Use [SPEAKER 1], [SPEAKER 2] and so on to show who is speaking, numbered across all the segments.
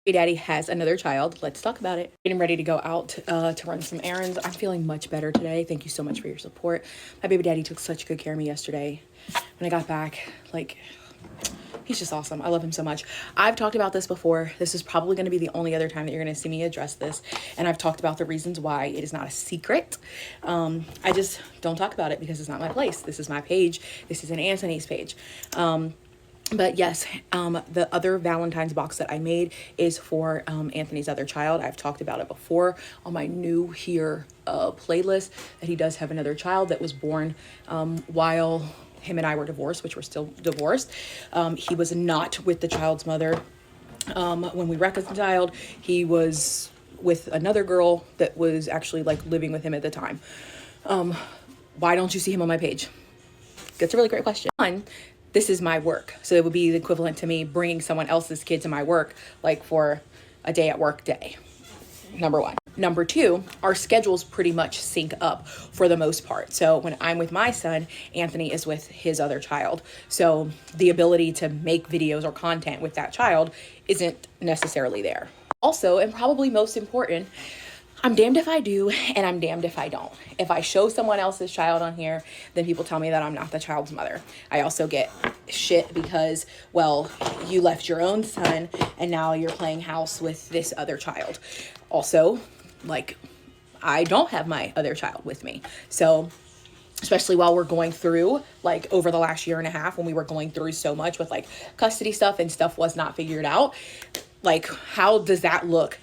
[SPEAKER 1] Baby daddy has another child. Let's talk about it. Getting ready to go out to run some errands. I'm feeling much better today. Thank you so much for your support. My baby daddy took such good care of me yesterday. When I got back, like, he's just awesome. I love him so much. I've talked about this before. This is probably going to be the only other time that you're going to see me address this. And I've talked about the reasons why it is not a secret. I just don't talk about it because it's not my place. This is my page. This isn't Anthony's page. But yes, the other Valentine's box that I made is for Anthony's other child. I've talked about it before on my new here playlist, that he does have another child that was born while him and I were divorced, which we're still divorced. He was not with the child's mother when we reconciled. He was with another girl that was actually like living with him at the time. Why don't you see him on my page? That's a really great question. One, this is my work. So it would be the equivalent to me bringing someone else's kid to my work, like for a day at work day. Number one. Number two, our schedules pretty much sync up for the most part. So when I'm with my son, Anthony is with his other child. So the ability to make videos or content with that child isn't necessarily there. Also, and probably most important, I'm damned if I do and I'm damned if I don't. If I show someone else's child on here, then people tell me that I'm not the child's mother. I also get shit because, well, you left your own son and now you're playing house with this other child. Also, like, I don't have my other child with me. So especially while we're going through, like, over the last year and a half when we were going through so much with like custody stuff and stuff was not figured out, like, how does that look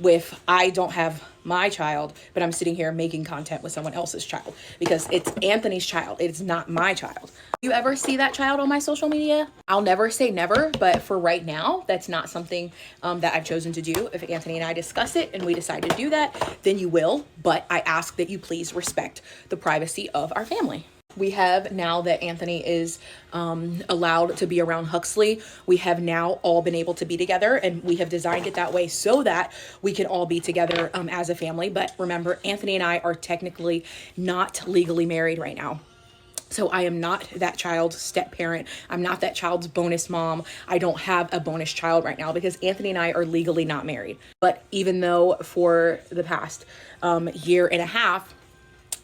[SPEAKER 1] if I don't have my child, but I'm sitting here making content with someone else's child? Because it's Anthony's child. It's not my child. You ever see that child on my social media? I'll never say never, but for right now, that's not something that I've chosen to do. If Anthony and I discuss it and we decide to do that, then you will. But I ask that you please respect the privacy of our family. We have, now that Anthony is allowed to be around Huxley, we have now all been able to be together, and we have designed it that way so that we can all be together as a family. But remember, Anthony and I are technically not legally married right now. So I am not that child's step parent. I'm not that child's bonus mom. I don't have a bonus child right now because Anthony and I are legally not married. But even though for the past year and a half,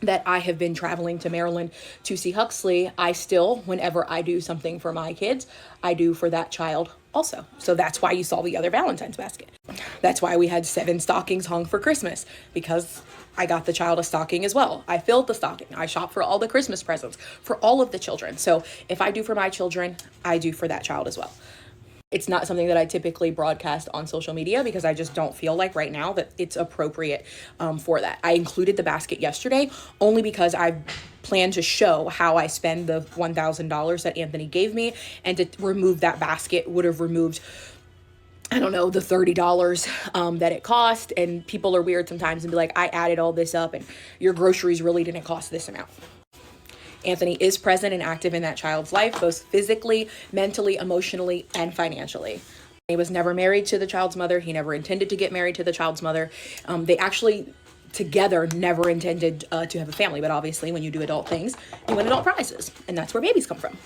[SPEAKER 1] that I have been traveling to Maryland to see Huxley, I still, whenever I do something for my kids, I do for that child also. So that's why you saw the other Valentine's basket. That's why we had 7 stockings hung for Christmas, because I got the child a stocking as well. I filled the stocking. I shop for all the Christmas presents for all of the children. So if I do for my children, I do for that child as well. It's not something that I typically broadcast on social media because I just don't feel like right now that it's appropriate for that. I included the basket yesterday only because I plan to show how I spend the $1,000 that Anthony gave me, and to remove that basket would have removed, I don't know, the $30 that it cost. And people are weird sometimes and be like, I added all this up and your groceries really didn't cost this amount. Anthony is present and active in that child's life, both physically, mentally, emotionally, and financially. He was never married to the child's mother. He never intended to get married to the child's mother. They actually together never intended to have a family, but obviously when you do adult things, you win adult prizes, and that's where babies come from.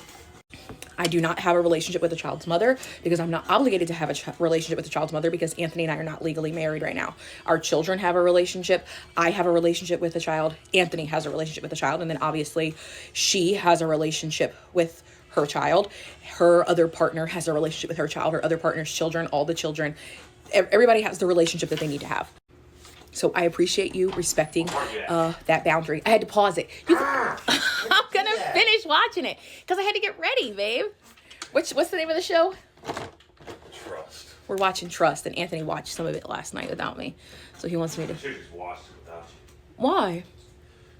[SPEAKER 1] I do not have a relationship with the child's mother because I'm not obligated to have a relationship with the child's mother because Anthony and I are not legally married right now. Our children have a relationship. I have a relationship with the child. Anthony has a relationship with the child. And then obviously she has a relationship with her child. Her other partner has a relationship with her child, her other partner's children, all the children. Everybody has the relationship that they need to have. So I appreciate you respecting that boundary. I had to pause it. I'm going to finish watching it because I had to get ready, babe. What's the name of the show?
[SPEAKER 2] Trust.
[SPEAKER 1] We're watching Trust, and Anthony watched some of it last night without me. So he wants me to...
[SPEAKER 2] I should have just watched it without you.
[SPEAKER 1] Why?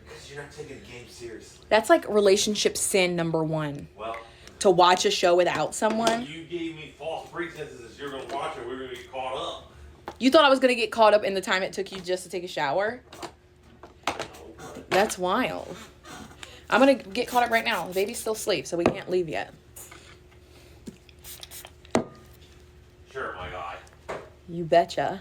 [SPEAKER 2] Because you're not taking the game seriously.
[SPEAKER 1] That's like relationship sin number 1.
[SPEAKER 2] Well...
[SPEAKER 1] To watch a show without someone.
[SPEAKER 2] You gave me false pretenses that you're going to watch it. We're going to get caught up.
[SPEAKER 1] You thought I was going to get caught up in the time it took you just to take a shower? That's wild. I'm going to get caught up right now. The baby's still asleep, so we can't leave yet.
[SPEAKER 2] Sure, my guy.
[SPEAKER 1] You betcha.